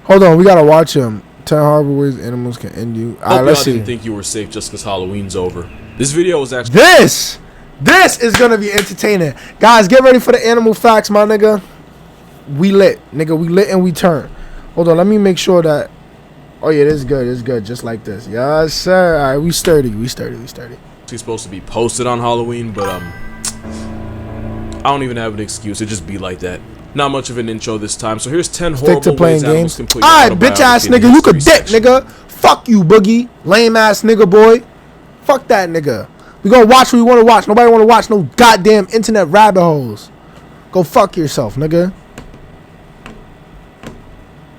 Hold on, we gotta watch him. 10 horrible ways animals can end you. Alright, let's see. Didn't think you were safe just because Halloween's over. This video was actually This is gonna be entertaining. Guys, get ready for the animal facts, my nigga. We lit, nigga. We lit and we turn. Hold on, let me make sure that. Oh yeah, this is good. This is good. Just like this. Yes, sir. Alright, we sturdy. We sturdy. We sturdy. She's supposed to be posted on Halloween, but I don't even have an excuse. It just be like that. Not much of an intro this time. So here's 10 Stick horrible to playing ways animals games. can put your Alright, bitch ass autobiography in nigga. the You could history dick, section. nigga. Fuck you, boogie. Lame ass nigga, boy. Fuck that nigga. We gonna watch what we wanna watch. Nobody wanna watch no goddamn internet rabbit holes. Go fuck yourself, nigga.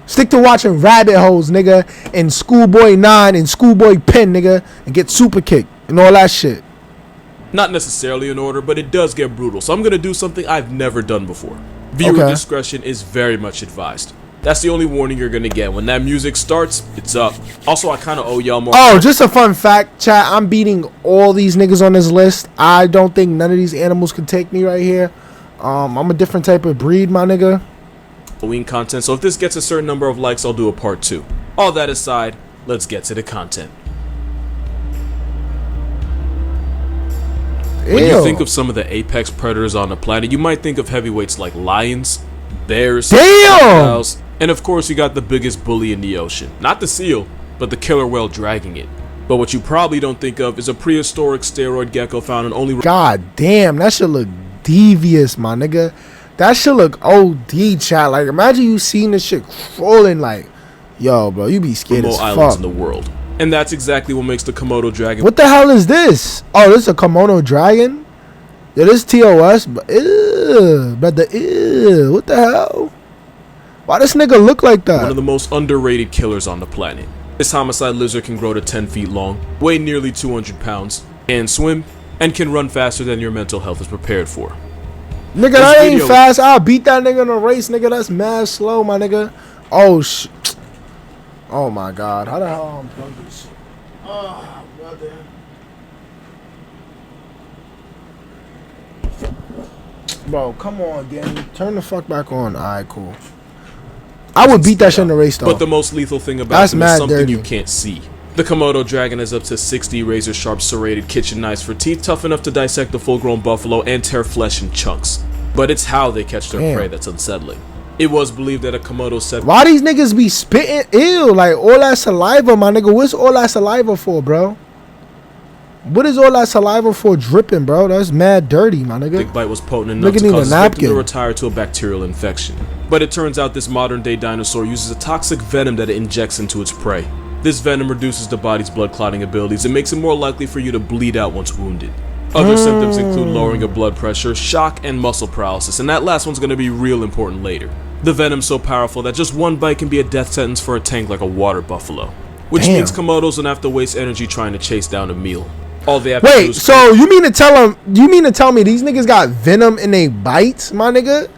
Stick to watching rabbit holes, nigga, and Schoolboy 9 and Schoolboy Pen, nigga, and get super kicked and all that shit. Not necessarily in order, but it does get brutal. So I'm gonna do something I've never done before. Viewer discretion is very much advised. That's the only warning you're gonna get. When that music starts, it's up. Also, I kind of owe y'all more. Oh, just a fun fact, chat. I'm beating all these niggas on this list. I don't think none of these animals can take me right here. I'm a different type of breed, my nigga. Halloween content, so if this gets a certain number of likes, I'll do a part 2. All that aside, let's get to the content. Ew. When you think of some of the apex predators on the planet, you might think of heavyweights like lions, bears, crocodiles, and of course you got the biggest bully in the ocean. Not the seal, but the killer whale dragging it. But what you probably don't think of is a prehistoric steroid gecko found in only... God damn, that should look devious, my nigga. That should look OD, chat. Like, imagine you seeing this shit crawling like, yo, bro, you be scared as islands fuck. in the world. And that's exactly what makes the Komodo dragon... What the hell is this? Oh, this is a Komodo dragon? Yeah, this TOS, but ew, but the ew, what the hell? Why this nigga look like that? One of the most underrated killers on the planet. This homicide lizard can grow to 10 feet long, weigh nearly 200 pounds, and swim, and can run faster than your mental health is prepared for. Nigga, that ain't fast. I'll beat that nigga in a race, nigga. That's mad slow, my nigga. Oh, oh, my God. How the hell I'm plugged this? Oh, brother. Bro, come on, Danny. Turn the fuck back on. All right, cool. I would beat that shit in a race, though. But the most lethal thing about them is something you can't see. The Komodo dragon has up to 60 razor-sharp serrated kitchen knives for teeth tough enough to dissect a full-grown buffalo and tear flesh in chunks. But it's how they catch their prey that's unsettling. It was believed that a Komodo said... Why these niggas be spitting? Ew, like all that saliva, my nigga. What's all that saliva for, bro? What is all that saliva for dripping, bro? That's mad dirty, my nigga. Big bite was potent enough to cause his victim to retire to a bacterial infection. But it turns out this modern-day dinosaur uses a toxic venom that it injects into its prey. This venom reduces the body's blood clotting abilities and makes it more likely for you to bleed out once wounded. Other symptoms include lowering of blood pressure, shock, and muscle paralysis, and that last one's going to be real important later. The venom's so powerful that just one bite can be a death sentence for a tank like a water buffalo. Which means Komodos don't have to waste energy trying to chase down a meal. All they have to do is... so you mean to tell me these niggas got venom in they bites, my nigga?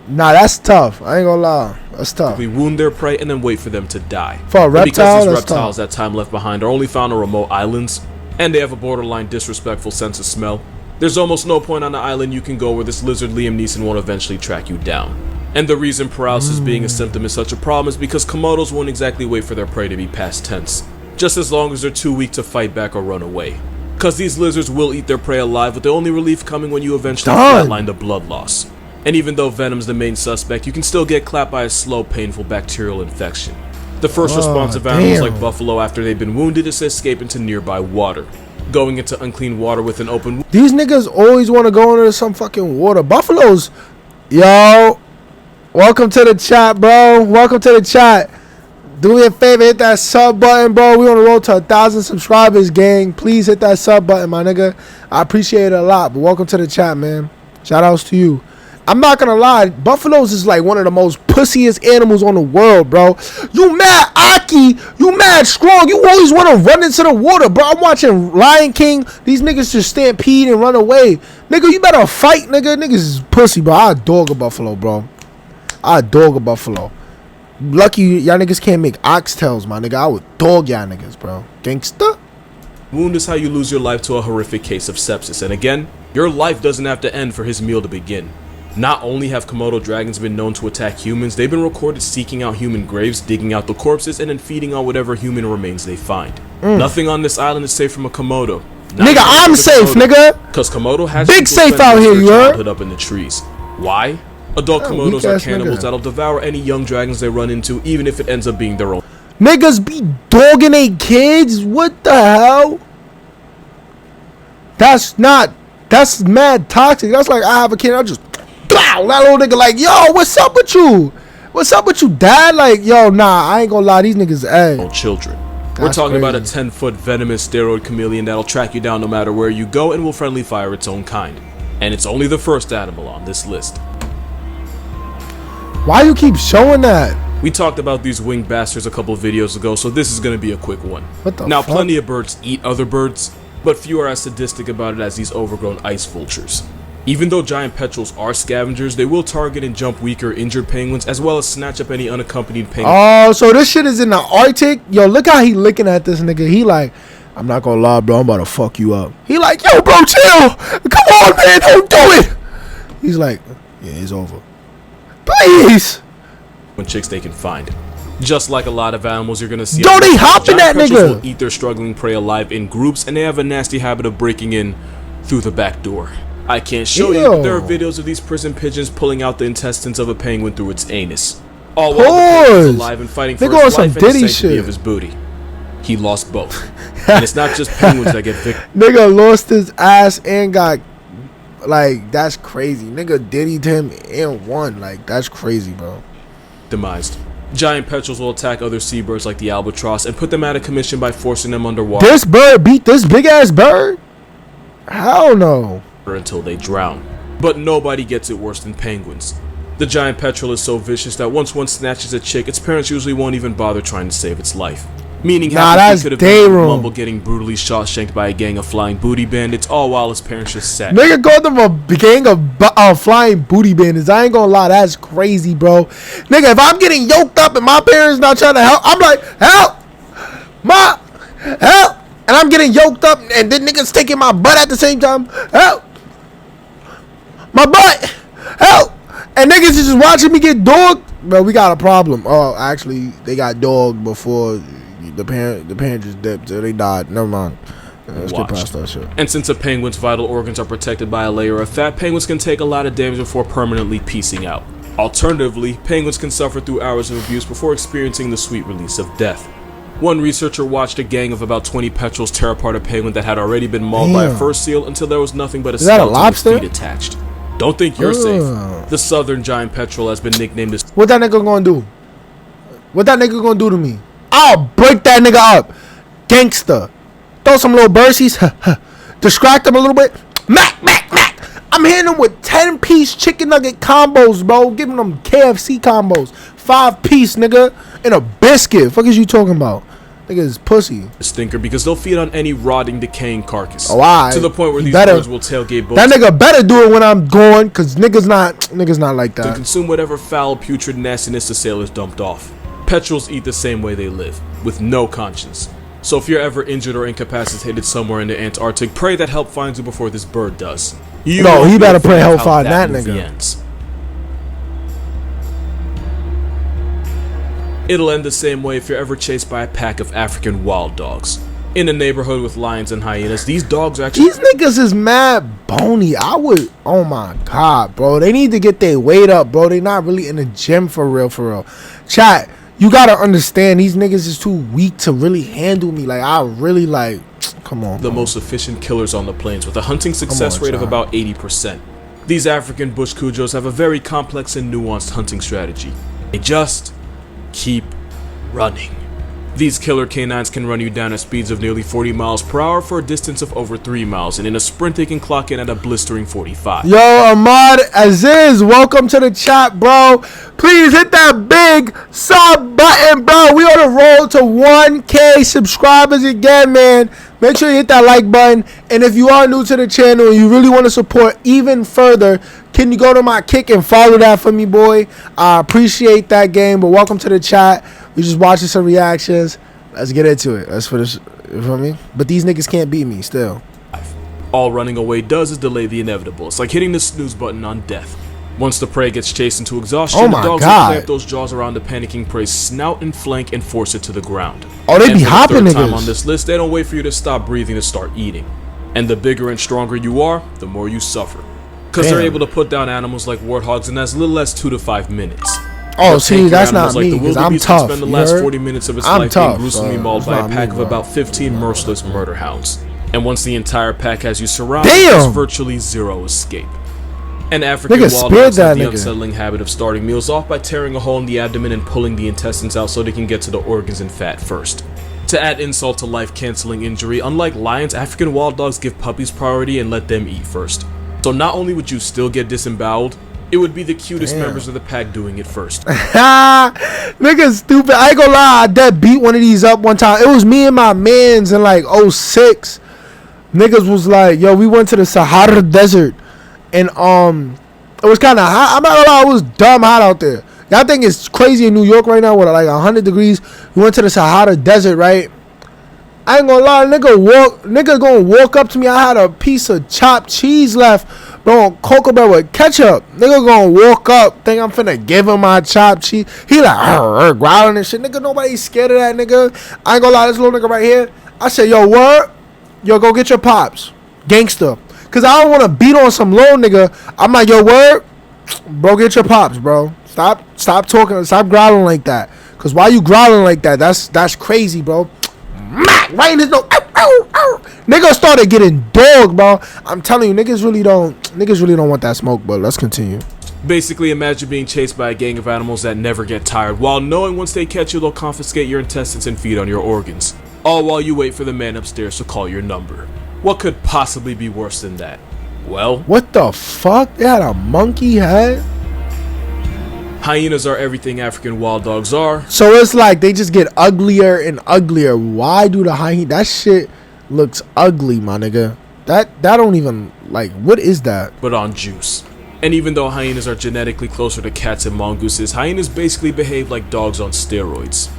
Nah, that's tough. I ain't gonna lie. That's tough. We wound their prey and then wait for them to die. For a reptile, because these reptiles that time left behind are only found on remote islands, and they have a borderline disrespectful sense of smell, there's almost no point on the island you can go where this lizard Liam Neeson won't eventually track you down. And the reason paralysis being a symptom is such a problem is because Komodos won't exactly wait for their prey to be past tense, just as long as they're too weak to fight back or run away. Cause these lizards will eat their prey alive, with the only relief coming when you eventually flatline the blood loss. And even though venom's the main suspect, you can still get clapped by a slow, painful bacterial infection. The first response of animals like buffalo after they've been wounded is to escape into nearby water. Going into unclean water with an open... These niggas always want to go into some fucking water. Buffaloes, yo, welcome to the chat, bro. Welcome to the chat. Do me a favor, hit that sub button, bro. We on the road to 1,000 subscribers, gang. Please hit that sub button, my nigga. I appreciate it a lot, but welcome to the chat, man. Shout outs to you. I'm not gonna lie, buffaloes is like one of the most pussiest animals on the world, bro. You mad Aki, you mad strong, you always want to run into the water, bro. I'm watching Lion King, these niggas just stampede and run away. Nigga, you better fight, nigga. Niggas is pussy, bro. I dog a buffalo, bro. I dog a buffalo. Lucky y'all niggas can't make oxtails, my nigga. I would dog y'all niggas, bro. Gangsta. Wound is how you lose your life to a horrific case of sepsis, and again, your life doesn't have to end for his meal to begin. Not only have Komodo dragons been known to attack humans, they've been recorded seeking out human graves, digging out the corpses, and then feeding on whatever human remains they find. Nothing on this island is safe from a Komodo. Nigga, I'm safe, nigga. Because Komodo has big safe out here, you heard? Up in the trees. Why? Adult Komodos are cannibals that'll devour any young dragons they run into, even if it ends up being their own. Niggas be dogging they kids? What the hell? That's mad toxic. That's like I have a kid, I'll just blow that little nigga like, yo, what's up with you? What's up with you, dad? Like, yo, nah, I ain't gonna lie, these niggas ass. Children. We're talking about a 10-foot venomous steroid chameleon that'll track you down no matter where you go and will friendly fire its own kind. And it's only the first animal on this list. Why you keep showing that? We talked about these winged bastards a couple of videos ago, so this is gonna be a quick one. What the Now, fuck? plenty of birds eat other birds, but few are as sadistic about it as these overgrown ice vultures. Even though giant petrels are scavengers, they will target and jump weak or injured penguins, as well as snatch up any unaccompanied penguins. Oh, so this shit is in the Arctic? Yo, look how he looking at this nigga. He like, I'm not gonna lie, bro, I'm about to fuck you up. He like, yo, bro, chill. Come on, man, don't do it. He's like, yeah, it's over. Please. When chicks they can find. Just like a lot of animals you're gonna see. Yo, they hopping that petrels nigga. will eat their struggling prey alive in groups, and they have a nasty habit of breaking in through the back door. I can't show you, but there are videos of these prison pigeons pulling out the intestines of a penguin through its anus. All while the penguin is alive and fighting for his life and the sanctity of his booty. He lost both. And it's not just penguins that get victimized. Nigga lost his ass and got, like, that's crazy. Nigga diddied him and won. Like, that's crazy, bro. Giant petrels will attack other seabirds like the albatross and put them out of commission by forcing them underwater. This bird beat this big ass bird? Hell no. Until they drown. But nobody gets it worse than penguins. The giant petrel is so vicious that once one snatches a chick, its parents usually won't even bother trying to save its life. Meaning that's could have been Mumble getting brutally shot-shanked by a gang of flying booty bandits, all while his parents just sat. Nigga called them a gang of flying booty bandits. I ain't gonna lie, that's crazy, bro. Nigga, if I'm getting yoked up and my parents not trying to help, I'm like, help! Help! And I'm getting yoked up and then niggas taking my butt at the same time. Help! My butt! Help! And niggas is just watching me get dogged. Bro, we got a problem. Oh, actually, they got dogged before the parent just dipped. So they died. Never mind. Let's get past that shit. And since a penguin's vital organs are protected by a layer of fat, penguins can take a lot of damage before permanently piecing out. Alternatively, penguins can suffer through hours of abuse before experiencing the sweet release of death. One researcher watched a gang of about 20 petrels tear apart a penguin that had already been mauled by a fur seal until there was nothing but a skeleton with feet attached. Don't think you're safe. The southern giant petrel has been nicknamed as... What that nigga gonna do? What that nigga gonna do to me? I'll break that nigga up. Gangster. Throw some little bursies. Distract him a little bit. Mac. I'm hitting him with 10-piece chicken nugget combos, bro. Giving them KFC combos. 5-piece, nigga. And a biscuit. Fuck is you talking about? Nigga is pussy. Stinker because they'll feed on any rotting, decaying carcass. Oh, I. To the point where these birds will tailgate boats. That nigga better do it when I'm going, cause niggas not like that. To consume whatever foul, putrid nastiness the sailors dumped off. Petrels eat the same way they live, with no conscience. So if you're ever injured or incapacitated somewhere in the Antarctic, pray that help finds you before this bird does. He better pray help find that nigga. Ends. It'll end the same way if you're ever chased by a pack of African wild dogs. In a neighborhood with lions and hyenas, these dogs are actually... These niggas is mad bony. Oh my god, bro. They need to get their weight up, bro. They not really in the gym for real. Chat, you gotta understand, these niggas is too weak to really handle me. Like, I really like... Come on, the most efficient killers on the plains with a hunting success rate of about 80%. These African bush cujos have a very complex and nuanced hunting strategy. They just... keep running. These killer canines can run you down at speeds of nearly 40 miles per hour for a distance of over 3 miles, and in a sprint they can clock in at a blistering 45. Yo, Ahmad Aziz, welcome to the chat, bro. Please hit that big sub button, bro. We on the road to 1K subscribers again, man. Make sure you hit that like button. And if you are new to the channel and you really want to support even further, can you go to my kick and follow that for me, boy? I appreciate that game. But welcome to the chat. We just watching some reactions. Let's get into it. Let's finish. You feel me? But these niggas can't beat me still. All running away does is delay the inevitable. It's like hitting the snooze button on death. Once the prey gets chased into exhaustion, Oh the my dogs will God. clamp those jaws around the panicking prey's snout and flank and force it to the ground. Oh, they And be for the hopping third time niggas. on this list, they don't wait for you to stop breathing to start eating. And the bigger and stronger you are, the more you suffer. Because they're Damn. able to put down animals like warthogs in as little as 2 to 5 minutes. Oh, The see, tankier that's animals not me, the 'cause I'm wildebeest tough, can spend the you last heard? 40 minutes of its I'm life tough, being gruesomely so mauled it's by a not pack me, of bro. about 15 merciless murder hounds. And once the entire pack has you surrounded, Damn! there's virtually zero escape. And African Nigga wild speared dogs have that the nigga. unsettling habit of starting meals off by tearing a hole in the abdomen and pulling the intestines out so they can get to the organs and fat first. To add insult to life-canceling injury, unlike lions, African wild dogs give puppies priority and let them eat first. So not only would you still get disemboweled, it would be the cutest Damn. members of the pack doing it first. Nigga stupid. I ain't gonna lie, I dead beat one of these up one time. It was me and my mans in like 06. Niggas was like, yo, we went to the Sahara Desert. And it was kind of hot. I'm not gonna lie, it was dumb hot out there. Y'all think it's crazy in New York right now with like 100 degrees. We went to the Sahara Desert, right? I ain't gonna lie, nigga gonna walk up to me. I had a piece of chopped cheese left, bro, Cocoa Bell with ketchup. Nigga gonna walk up, think I'm finna give him my chopped cheese. He like growling and shit. Nigga, nobody's scared of that nigga. I ain't gonna lie, this little nigga right here. I said, yo, what? Yo, go get your pops, gangster. Cause I don't wanna beat on some little nigga. I'm like, yo, word, bro, get your pops, bro. Stop talking, stop growling like that. Cause why you growling like that? That's crazy, bro. Right in his nose. Ow, ow, ow. Nigga started getting dogged, bro. I'm telling you, niggas really don't want that smoke, but let's continue. Basically, imagine being chased by a gang of animals that never get tired, while knowing once they catch you, they'll confiscate your intestines and feed on your organs. All while you wait for the man upstairs to call your number. What could possibly be worse than that? Well, What the fuck? They had a monkey head? hyenas are everything African wild dogs are, So it's like they just get uglier and uglier. Why do the hyena? That shit looks ugly, my nigga. That don't even, like, what is that? but on juice. And even though hyenas are genetically closer to cats and mongooses, hyenas basically behave like dogs on steroids.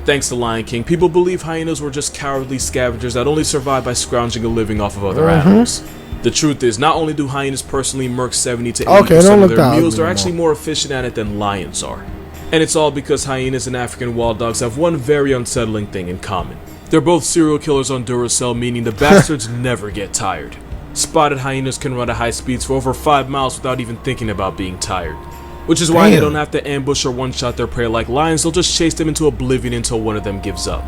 Thanks to Lion King, people believe hyenas were just cowardly scavengers that only survived by scrounging a living off of other animals. The truth is, not only do hyenas personally murk 70 to 80% Okay, don't of look their that meals, ugly they're no actually more efficient at it than lions are. And it's all because hyenas and African wild dogs have one very unsettling thing in common. They're both serial killers on Duracell, meaning the bastards never get tired. Spotted hyenas can run at high speeds for over 5 miles without even thinking about being tired. Which is why they Damn. don't have to ambush or one-shot their prey like lions, they'll just chase them into oblivion until one of them gives up.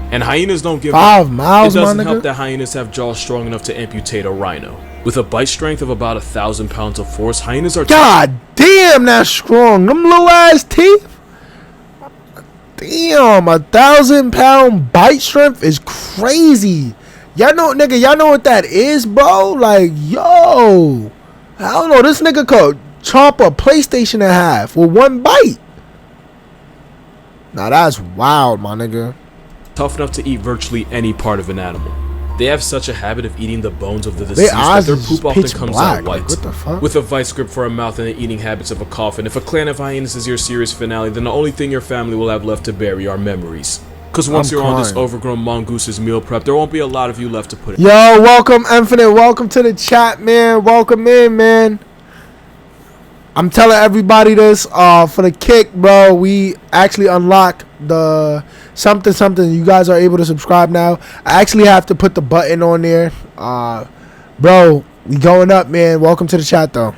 And hyenas don't give up. 5 miles, It my doesn't help nigga. that hyenas have jaws strong enough to amputate a rhino. With a bite strength of about 1,000 pounds of force, hyenas are God damn, that's strong. Them little ass teeth. Damn, 1,000-pound bite strength is crazy. Y'all know, nigga, y'all know what that is, bro? Like, yo, I don't know. This nigga could chomp a PlayStation in half with one bite. Now that's wild, my nigga. tough enough to eat virtually any part of an animal. They have such a habit of eating the bones of the deceased that eyes their is poop often pitch comes black. out Like, white. what the fuck? With a vice grip for a mouth and the eating habits of a coffin, if a clan of hyenas is your series finale, then the only thing your family will have left to bury are memories. Cause once I'm you're on this crying. overgrown mongoose's meal prep, there won't be a lot of you left to put in. Yo, welcome, Infinite. Welcome to the chat, man. Welcome in, man. I'm telling everybody this for the kick, bro. We actually unlocked the something. You guys are able to subscribe now. I actually have to put the button on there. Bro, we going up, man. Welcome to the chat, though.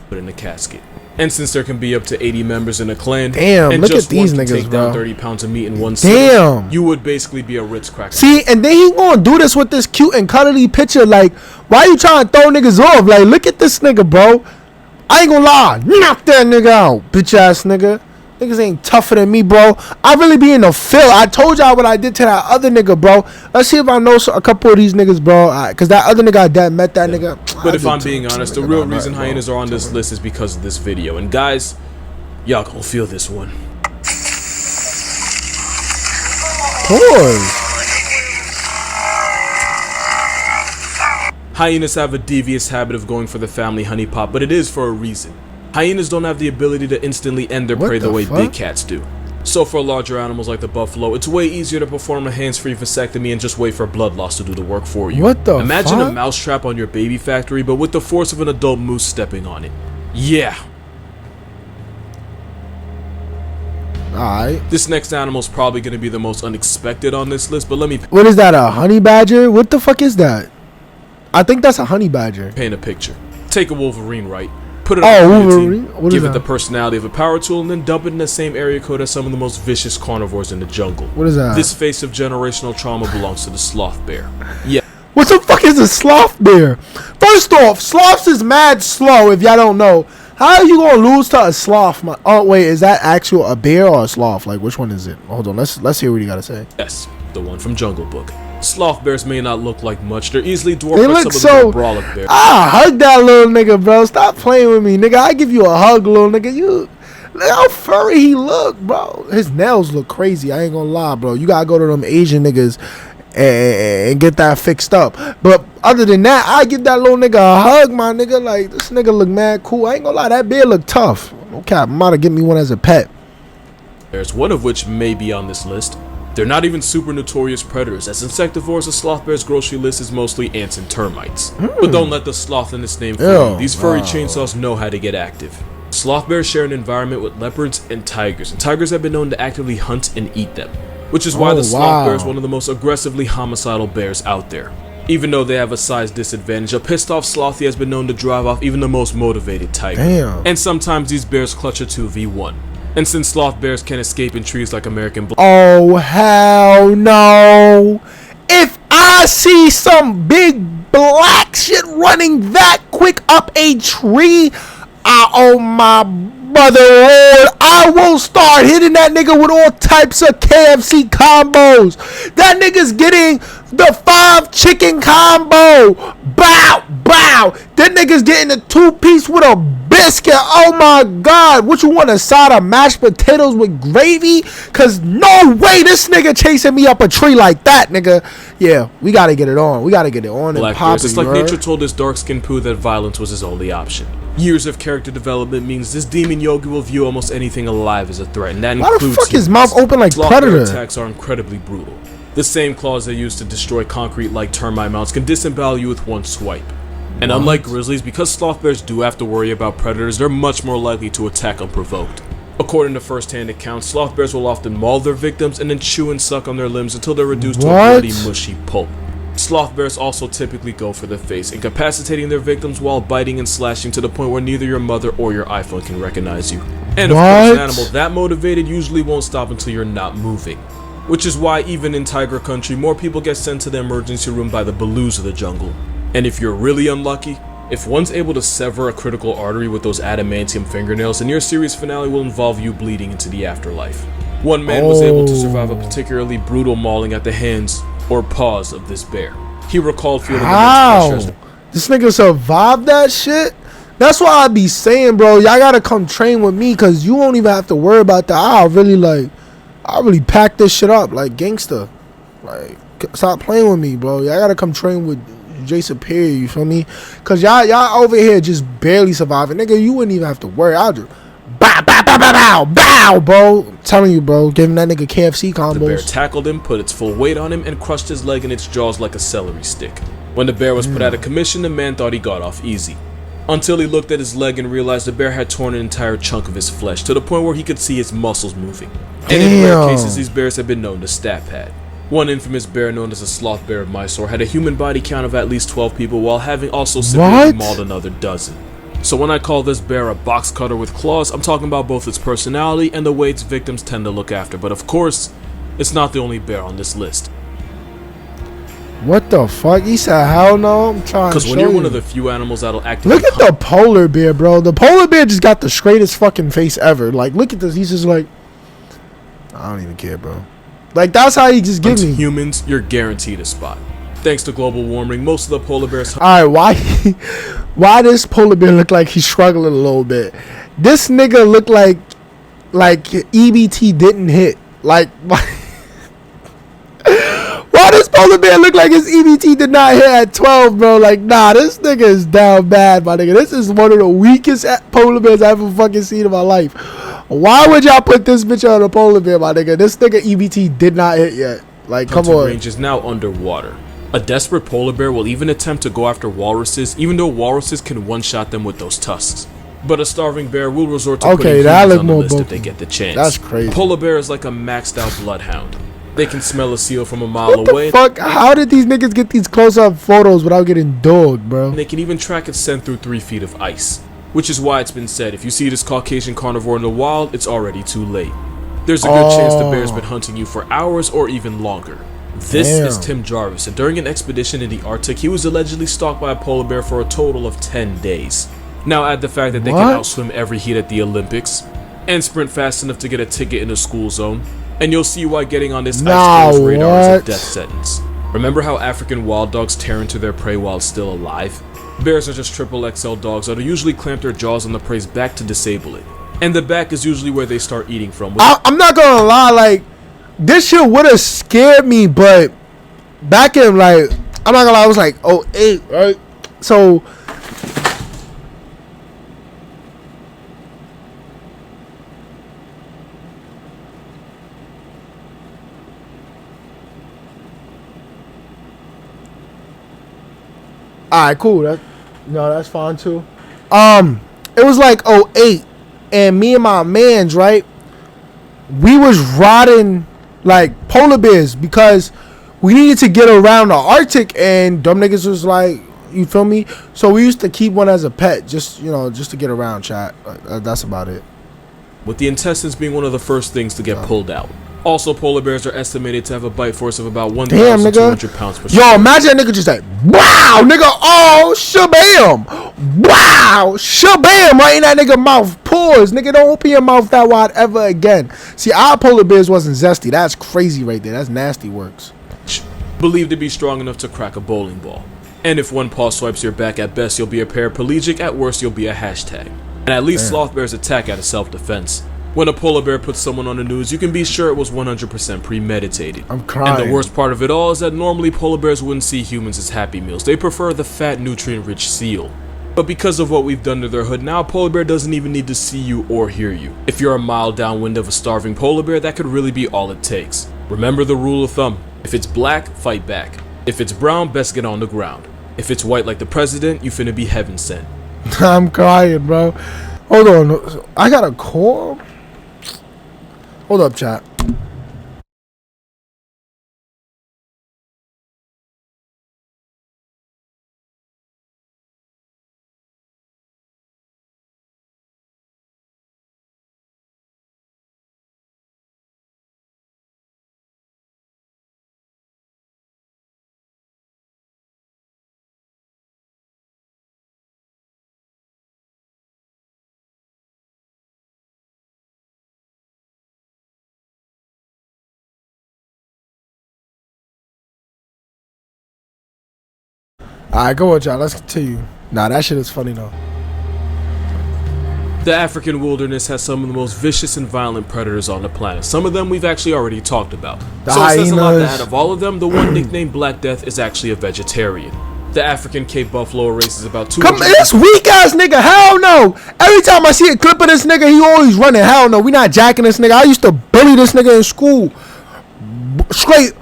Put in a casket. And since there can be up to 80 members in a clan, Damn, and look just at these one can niggas, take bro. down 30 pounds of meat in one sitting, Damn. you would basically be a Ritz cracker. See, and then he gonna do this with this cute and cuddly picture. Like, why you trying to throw niggas off? Like, look at this nigga, bro. I ain't gonna lie. Knock that nigga out, bitch ass nigga. Niggas ain't tougher than me, bro. I really be in the field. I told y'all what I did to that other nigga, bro. Let's see if I know a couple of these niggas, bro. Cause that other nigga I dead met that nigga. But I if I'm did being too. honest, the Nigga, real nah, reason bro. hyenas are on this list is because of this video. And guys, y'all gonna feel this one. Pause. Hyenas have a devious habit of going for the family honeypot, but it is for a reason. Hyenas don't have the ability to instantly end their What prey the the way fuck? big cats do. So for larger animals like the buffalo, it's way easier to perform a hands-free vasectomy and just wait for blood loss to do the work for you. What the Imagine fuck? a mousetrap on your baby factory, but with the force of an adult moose stepping on it. Yeah. Alright. This next animal is probably going to be the most unexpected on this list, but let me What is that, a honey badger? What the fuck is that? I think that's a honey badger. paint a picture. Take a wolverine, right? Put it Oh, on a Wolverine? guillotine, What give is it the that? personality of a power tool, and then dump it in the same area code as some of the most vicious carnivores in the jungle. What is that? This face of generational trauma belongs to the sloth bear. Yeah, What the fuck is a sloth bear? First off, sloths is mad slow if y'all don't know. How are you gonna lose to a sloth? Oh wait, is that actual a bear or a sloth? Like which one is it? Hold on, let's hear what you gotta say. yes, the one from Jungle Book. Sloth bears may not look like much. They're easily dwarfed They by look some of the so. more brolic bears. Hug that little nigga, bro. Stop playing with me, nigga. I give you a hug, little nigga. You look how furry he look, bro. His nails look crazy. I ain't gonna lie, bro. You gotta go to them Asian niggas and get that fixed up. But other than that, I give that little nigga a hug, my nigga. Like this nigga look mad cool. I ain't gonna lie, that bear look tough. Okay, I'm about to get me one as a pet. Bears, one of which may be on this list. They're not even super notorious predators. As insectivores, the sloth bear's grocery list is mostly ants and termites. But don't let the sloth in its name fool you. These furry chainsaws know how to get active. Sloth bears share an environment with leopards and tigers have been known to actively hunt and eat them, which is why the sloth bear is one of the most aggressively homicidal bears out there. Even though they have a size disadvantage, a pissed off slothy has been known to drive off even the most motivated tiger. Damn. And sometimes these bears clutch a 2v1. And since sloth bears can escape in trees like American Oh hell no! If I see some big black shit running that quick up a tree, oh my brother Lord, I will start hitting that nigga with all types of KFC combos. That nigga's getting the 5 chicken combo. Bow, bow. That nigga's getting a 2-piece with a biscuit. Oh my God. What you want, a side of mashed potatoes with gravy? Cause no way this nigga chasing me up a tree like that, nigga. Yeah, we gotta get it on. We gotta get it on and black popping. bears. It's like nature told his dark-skinned poo that violence was his only option. Years of character development means this demon yogi will view almost anything alive as a threat, and that Why includes the fuck his humans. mouth open like Sloth bear Predator? attacks are incredibly brutal. The same claws they use to destroy concrete like termite mounts can disembowel you with one swipe. And unlike grizzlies, because sloth bears do have to worry about predators, they're much more likely to attack unprovoked. According to first-hand accounts, sloth bears will often maul their victims and then chew and suck on their limbs until they're reduced to a bloody, mushy pulp. Sloth bears also typically go for the face, incapacitating their victims while biting and slashing to the point where neither your mother or your iPhone can recognize you. And of course, an animal that motivated usually won't stop until you're not moving. Which is why even in tiger country, more people get sent to the emergency room by the Balus of the jungle. And if you're really unlucky, if one's able to sever a critical artery with those adamantium fingernails, then your series finale will involve you bleeding into the afterlife. One man was able to survive a particularly brutal mauling at the hands or paws of this bear. He recalled feeling immense pressure. This nigga survived that shit? That's why I be saying, bro, y'all gotta come train with me, cause you won't even have to worry about that. I really pack this shit up like gangster. Like, stop playing with me, bro. Y'all gotta come train with Jay Superior, you feel me? Cause y'all over here just barely surviving. Nigga, you wouldn't even have to worry. I'll just bow, bow, bow, bow, bow, bow, bro. I'm telling you, bro. Giving that nigga KFC combos. The bear tackled him, put its full weight on him, and crushed his leg in its jaws like a celery stick. When the bear was put out of commission, the man thought he got off easy. Until he looked at his leg and realized the bear had torn an entire chunk of his flesh, to the point where he could see his muscles moving. And in rare cases, these bears have been known to stat pad. One infamous bear known as the sloth bear of Mysore had a human body count of at least 12 people while having also severely mauled another dozen. So when I call this bear a box cutter with claws, I'm talking about both its personality and the way its victims tend to look after. But of course, it's not the only bear on this list. What the fuck? He said, hell no. I'm trying to show you. Because when you're one of the few animals that'll actively look at the polar bear, bro. The polar bear just got the straightest fucking face ever. Like, look at this. He's just like, I don't even care, bro. Like, that's how he just gives me. Humans, you're guaranteed a spot. Thanks to global warming, most of the polar bears. Alright, why does polar bear look like he's struggling a little bit? This nigga look like EBT didn't hit. Like, why does polar bear look like his EBT did not hit at 12, bro? Like, nah, this nigga is down bad, my nigga. This is one of the weakest polar bears I've ever fucking seen in my life. Why would y'all put this bitch on a polar bear, my nigga? This nigga EBT did not hit yet. Like, come on. Range is now underwater. A desperate polar bear will even attempt to go after walruses, even though walruses can one-shot them with those tusks. But a starving bear will resort to Okay, putting that humans look on the more list if bulky. they get the chance. That's crazy. A polar bear is like a maxed out bloodhound. They can smell a seal from a mile What the away. fuck? How did these niggas get these close-up photos without getting dogged, bro? And they can even track its scent through 3 feet of ice. Which is why it's been said, if you see this Caucasian carnivore in the wild, it's already too late. There's a good chance the bear's been hunting you for hours or even longer. This is Damn. Tim Jarvis, and during an expedition in the Arctic, he was allegedly stalked by a polar bear for a total of 10 days. Now add the fact that they can What? outswim every heat at the Olympics, and sprint fast enough to get a ticket in a school zone, and you'll see why getting on this Nah, ice bear's radar is a what? death sentence. Remember how African wild dogs tear into their prey while it's still alive? Bears are just triple XL dogs that will usually clamp their jaws on the prey's back to disable it. And the back is usually where they start eating from. I'm not gonna lie, like, this shit would have scared me, but back in, like, I'm not gonna lie, I was like, 08, right? So, alright, cool. That's fine too. It was like 08, and me and my mans, right? We was riding like polar bears because we needed to get around the Arctic, and dumb niggas was like, you feel me? So we used to keep one as a pet, just to get around, chat. That's about it. With the intestines being one of the first things to get pulled out. Also, polar bears are estimated to have a bite force of about 1,200 pounds per Yo, square. imagine a nigga just like, wow, nigga, oh, shabam, wow, shabam, right in that nigga mouth. Pause, nigga, don't open your mouth that wide ever again. See, our polar bears wasn't zesty. That's crazy right there. That's nasty works. Believed to be strong enough to crack a bowling ball. And if one paw swipes your back, at best you'll be a paraplegic, at worst you'll be a hashtag. And at least sloth bears attack out of self-defense. When a polar bear puts someone on the news, you can be sure it was 100% premeditated. I'm crying. And the worst part of it all is that normally polar bears wouldn't see humans as happy meals. They prefer the fat, nutrient-rich seal. But because of what we've done to their hood, now a polar bear doesn't even need to see you or hear you. If you're a mile downwind of a starving polar bear, that could really be all it takes. Remember the rule of thumb. If it's black, fight back. If it's brown, best get on the ground. If it's white like the president, you finna be heaven sent. I'm crying, bro. Hold on. I got a call. Hold up, chat. Alright, go on, y'all. Let's continue. Nah, that shit is funny though. The African wilderness has some of the most vicious and violent predators on the planet. Some of them we've actually already talked about. The So it says a lot that hyenas. out of all of them, the one nicknamed Black Death is actually a vegetarian. The African Cape Buffalo race is about 200. Come, this weak ass nigga. Hell no. Every time I see a clip of this nigga, he always running. Hell no. We not jacking this nigga. I used to bully this nigga in school. Straight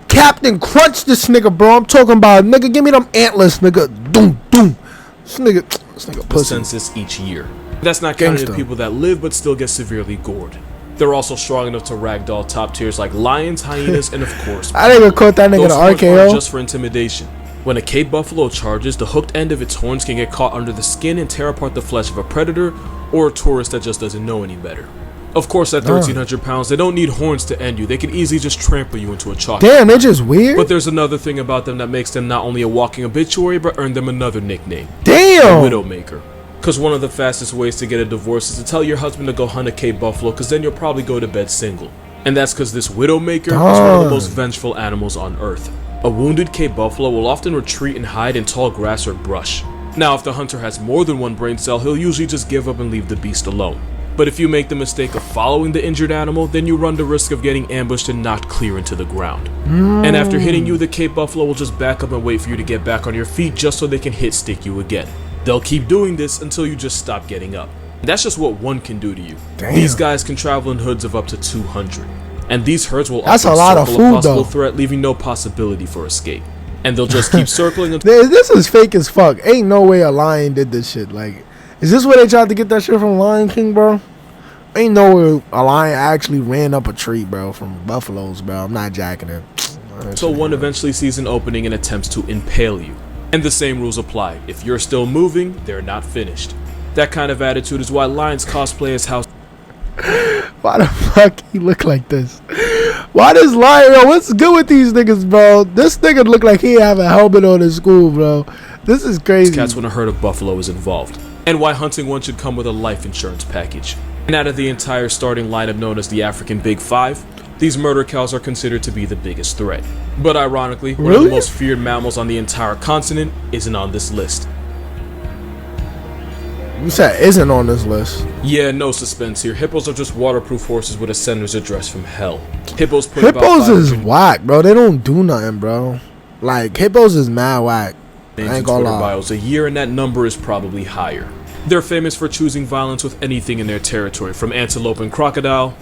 Captain Crunch this nigga, bro. I'm talking about, nigga, give me them antlers, nigga. Doom, doom. This nigga The pussy. census each year. That's not counting the Gangsta. people that live but still get severely gored. They're also strong enough to ragdoll top tiers like lions, hyenas, and of course, I nigga caught that nigga those the horns aren't RKO. just for intimidation. When a Cape Buffalo charges, the hooked end of its horns can get caught under the skin and tear apart the flesh of a predator or a tourist that just doesn't know any better. Of course, at 1,300 pounds, they don't need horns to end you. They can easily just trample you into a chalk. Damn, they're just weird. But there's another thing about them that makes them not only a walking obituary, but earned them another nickname. Damn. Widowmaker. Because one of the fastest ways to get a divorce is to tell your husband to go hunt a Cape Buffalo, because then you'll probably go to bed single. And that's because this Widowmaker is one of the most vengeful animals on Earth. A wounded Cape Buffalo will often retreat and hide in tall grass or brush. Now, if the hunter has more than one brain cell, he'll usually just give up and leave the beast alone. But if you make the mistake of following the injured animal, then you run the risk of getting ambushed and knocked clear into the ground. And after hitting you, the Cape Buffalo will just back up and wait for you to get back on your feet just so they can hit stick you again. They'll keep doing this until you just stop getting up. That's just what one can do to you. Damn. These guys can travel in hoods of up to 200. And these herds will That's often a lot of circle a food, possible though. threat, leaving no possibility for escape. And they'll just keep circling until This is fake as fuck. Ain't no way a lion did this shit. Like, Is this where they tried to get that shit from Lion King, bro? Ain't nowhere a lion actually ran up a tree, bro, from buffaloes, bro. I'm not jacking it. So one eventually sees an opening and attempts to impale you. And the same rules apply. If you're still moving, they're not finished. That kind of attitude is why lions cosplay as house. Why the fuck he look like this? Why this lion, yo? What's good with these niggas, bro? This nigga look like he have a helmet on in school, bro. This is crazy. Cats when a herd of buffalo is involved. And why hunting one should come with a life insurance package. And out of the entire starting lineup known as the African Big Five, these murder cows are considered to be the biggest threat. But ironically, one of the most feared mammals on the entire continent isn't on this list. You said isn't on this list. Yeah, no suspense here. Hippos are just waterproof horses with a sender's address from hell. Hippos put Hippos is whack, bro. They don't do nothing, bro. Like, hippos is mad whack. I ain't gonna lie. Bios a year, and that number is probably higher. They're famous for choosing violence with anything in their territory, from antelope and crocodile,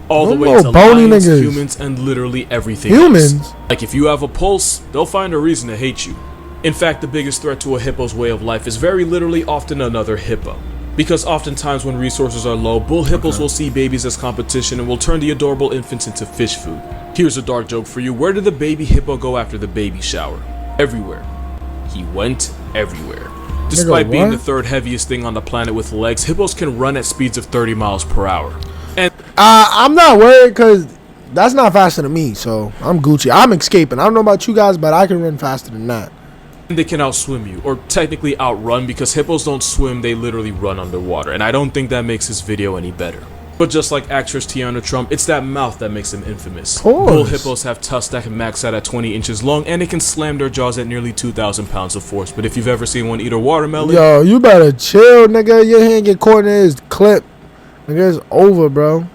all the way to lions, humans, and literally everything else. Like, if you have a pulse, they'll find a reason to hate you. In fact, the biggest threat to a hippo's way of life is very literally often another hippo. Because oftentimes when resources are low, bull hippos will see babies as competition and will turn the adorable infants into fish food. Here's a dark joke for you. Where did the baby hippo go after the baby shower? Everywhere. He went everywhere. Despite being the third heaviest thing on the planet with legs, hippos can run at speeds of 30 miles per hour. And I'm not worried because that's not faster than me, so I'm Gucci. I'm escaping. I don't know about you guys, but I can run faster than that. They can outswim you, or technically outrun, because hippos don't swim, they literally run underwater, and I don't think that makes this video any better. But just like actress Tiana Trump, it's that mouth that makes them infamous. Bull hippos have tusks that can max out at 20 inches long, and they can slam their jaws at nearly 2,000 pounds of force. But if you've ever seen one eat a watermelon... Yo, you better chill, nigga. Your hand get caught in his clip. Nigga, it's over, bro.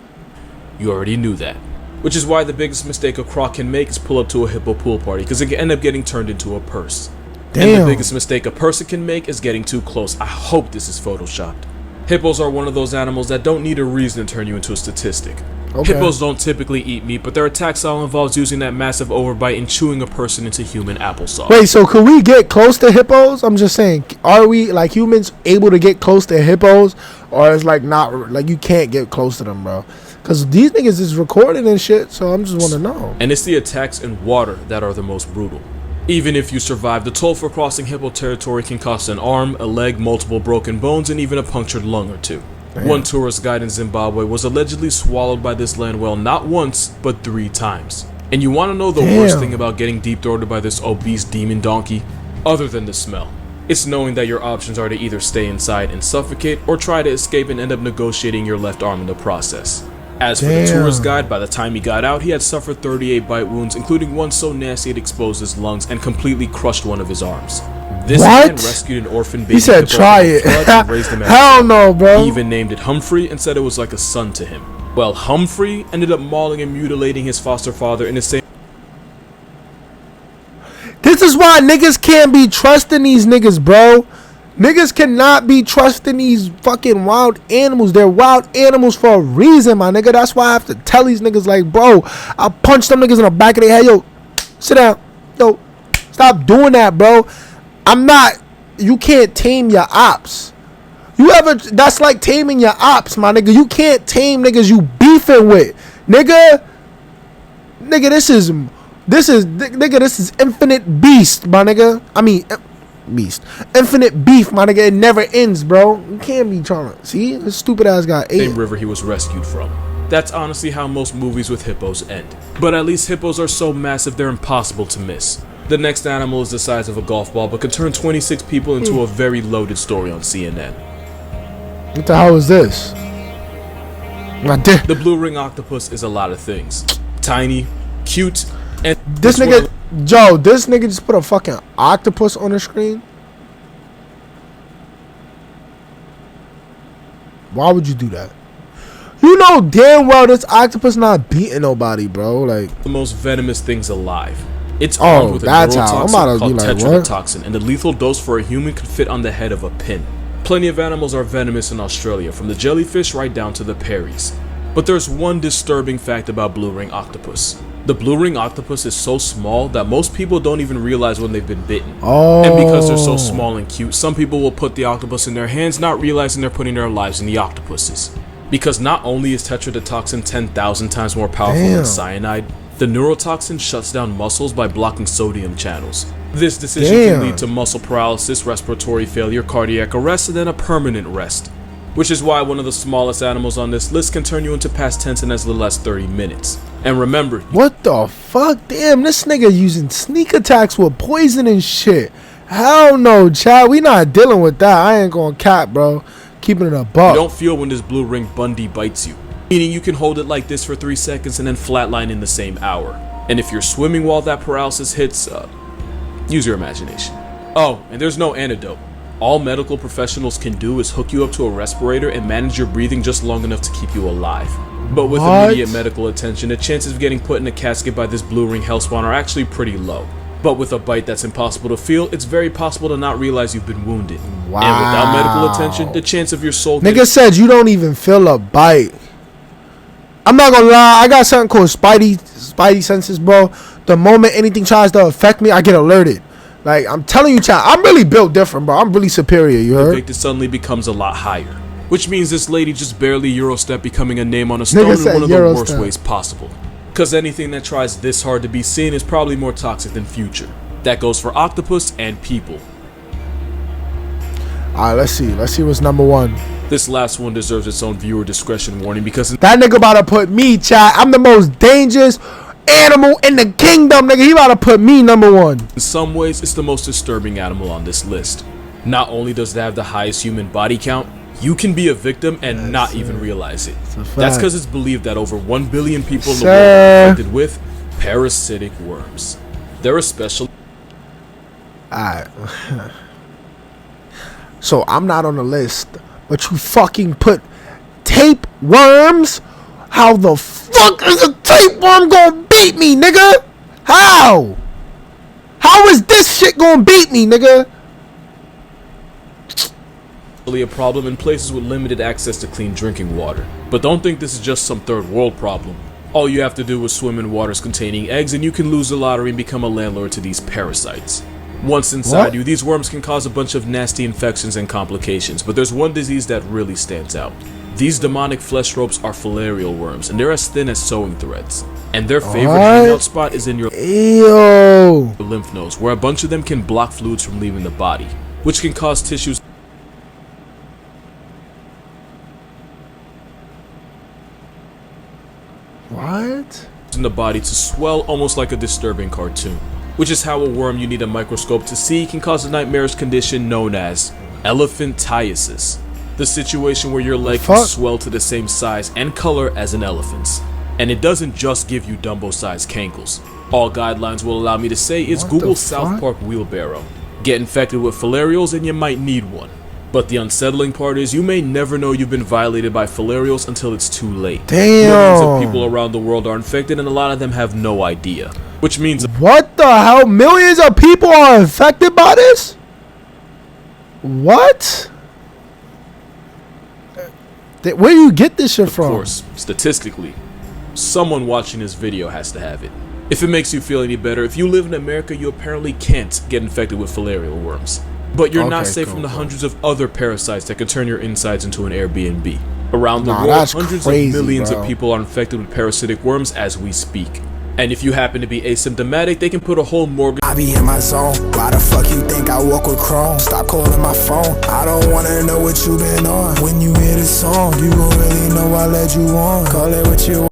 You already knew that. Which is why the biggest mistake a croc can make is pull up to a hippo pool party, because it can end up getting turned into a purse. Damn. And the biggest mistake a person can make is getting too close. I hope this is photoshopped. Hippos are one of those animals that don't need a reason to turn you into a statistic. Hippos don't typically eat meat, but their attack style involves using that massive overbite and chewing a person into human applesauce. Wait, so could we get close to hippos? I'm just saying, are we, like humans, able to get close to hippos? Or it's like not, like you can't get close to them, bro? Because these niggas is recording and shit, so I'm just want to know. And it's the attacks in water that are the most brutal. Even if you survive, the toll for crossing hippo territory can cost an arm, a leg, multiple broken bones, and even a punctured lung or two. Damn. One tourist guide in Zimbabwe was allegedly swallowed by this land whale not once, but 3 times. And you want to know the worst thing about getting deep-throated by this obese demon donkey? Other than the smell. It's knowing that your options are to either stay inside and suffocate, or try to escape and end up negotiating your left arm in the process. As for the tourist guide, by the time he got out, he had suffered 38 bite wounds, including one so nasty it exposed his lungs and completely crushed one of his arms. This man rescued an orphan baby. He said, "Try it." And raised him Hell no, bro. He even named it Humphrey and said it was like a son to him. Well, Humphrey ended up mauling and mutilating his foster father in the same. This is why niggas can't be trusting these niggas, bro. Niggas cannot be trusting these fucking wild animals. They're wild animals for a reason, my nigga. That's why I have to tell these niggas, like, bro, I punch them niggas in the back of their head. Yo, sit down. Yo, stop doing that, bro. I'm not, you can't tame your ops. That's like taming your ops, my nigga. You can't tame niggas you beefing with. Nigga, this is infinite beast, my nigga. I mean, beast. Infinite beef, my nigga. It never ends, bro. You can't be trying to see this stupid ass guy. Same river he was rescued from. That's honestly how most movies with hippos end. But at least hippos are so massive they're impossible to miss. The next animal is the size of a golf ball, but could turn 26 people into a very loaded story on CNN. What the hell is this? The blue ring octopus is a lot of things. Tiny, cute, and this nigga, Joe, this nigga just put a fucking octopus on the screen. Why would you do that? You know damn well this octopus not beating nobody, bro. Like the most venomous things alive. It's armed with a neurotoxin called tetrodotoxin, and the lethal dose for a human could fit on the head of a pin. Plenty of animals are venomous in Australia, from the jellyfish right down to the peris. But there's one disturbing fact about blue ring octopus. The blue ring octopus is so small that most people don't even realize when they've been bitten. Oh. And because they're so small and cute, some people will put the octopus in their hands not realizing they're putting their lives in the octopus's. Because not only is tetrodotoxin 10,000 times more powerful than cyanide, the neurotoxin shuts down muscles by blocking sodium channels. This decision can lead to muscle paralysis, respiratory failure, cardiac arrest, and then a permanent rest. Which is why one of the smallest animals on this list can turn you into past tense in as little as 30 minutes. And remember, what the fuck? Damn, this nigga using sneak attacks with poison and shit. Hell no, Chad. We not dealing with that. I ain't gonna cap, bro. Keeping it a buck. You don't feel when this blue ring Bundy bites you. Meaning you can hold it like this for 3 seconds and then flatline in the same hour. And if you're swimming while that paralysis hits, use your imagination. Oh, and there's no antidote. All medical professionals can do is hook you up to a respirator and manage your breathing just long enough to keep you alive. But with immediate medical attention, the chances of getting put in a casket by this blue ring hellspawn are actually pretty low. But with a bite that's impossible to feel, it's very possible to not realize you've been wounded. Wow. And without medical attention, the chance of your soul... Nigga said you don't even feel a bite. I'm not gonna lie, I got something called Spidey senses, bro. The moment anything tries to affect me, I get alerted. Like, I'm telling you, child, I'm really built different, bro. I'm really superior, you heard? Convicted suddenly becomes a lot higher. Which means this lady just barely Eurostep becoming a name on a stone in one of the worst ways possible. Cause anything that tries this hard to be seen is probably more toxic than Future. That goes for octopus and people. Alright, let's see what's number one. This last one deserves its own viewer discretion warning because that nigga about to put me, chat. I'm the most dangerous animal in the kingdom, nigga. He about to put me number one. In some ways, it's the most disturbing animal on this list. Not only does it have the highest human body count, you can be a victim and not even realize it. That's because it's believed that over 1 billion people in the world are infected with parasitic worms. They're especially... Alright. So I'm not on the list, but you fucking put tapeworms? How the fuck is a tapeworm gonna beat me, nigga? How? How is this shit gonna beat me, nigga? A problem in places with limited access to clean drinking water. But don't think this is just some third world problem. All you have to do is swim in waters containing eggs and you can lose the lottery and become a landlord to these parasites. Once inside you, these worms can cause a bunch of nasty infections and complications, but there's one disease that really stands out. These demonic flesh ropes are filarial worms, and they're as thin as sewing threads. And their favorite hangout spot is in your lymph nodes, where a bunch of them can block fluids from leaving the body, which can cause tissues in the body to swell almost like a disturbing cartoon. Which is how a worm you need a microscope to see can cause a nightmarish condition known as elephantiasis. The situation where your leg can swell to the same size and color as an elephant's. And it doesn't just give you Dumbo-sized cankles. All guidelines will allow me to say is Google South Park wheelbarrow. Get infected with filarials and you might need one. But the unsettling part is you may never know you've been violated by filarials until it's too late. Damn. Millions of people around the world are infected and a lot of them have no idea. Which means... What the hell? Millions of people are infected by this? What? Where do you get this shit from? Of course, statistically, someone watching this video has to have it. If it makes you feel any better, if you live in America, you apparently can't get infected with filarial worms. But you're not safe from the hundreds of other parasites that can turn your insides into an Airbnb. Around the world, hundreds of millions of people are infected with parasitic worms as we speak. And if you happen to be asymptomatic, they can put a whole mortgage. I be in my zone. Why the fuck you think I walk with Chrome? Stop calling my phone. I don't wanna know what you been on. When you hear this song, you gon' really know I led you on. Call it what you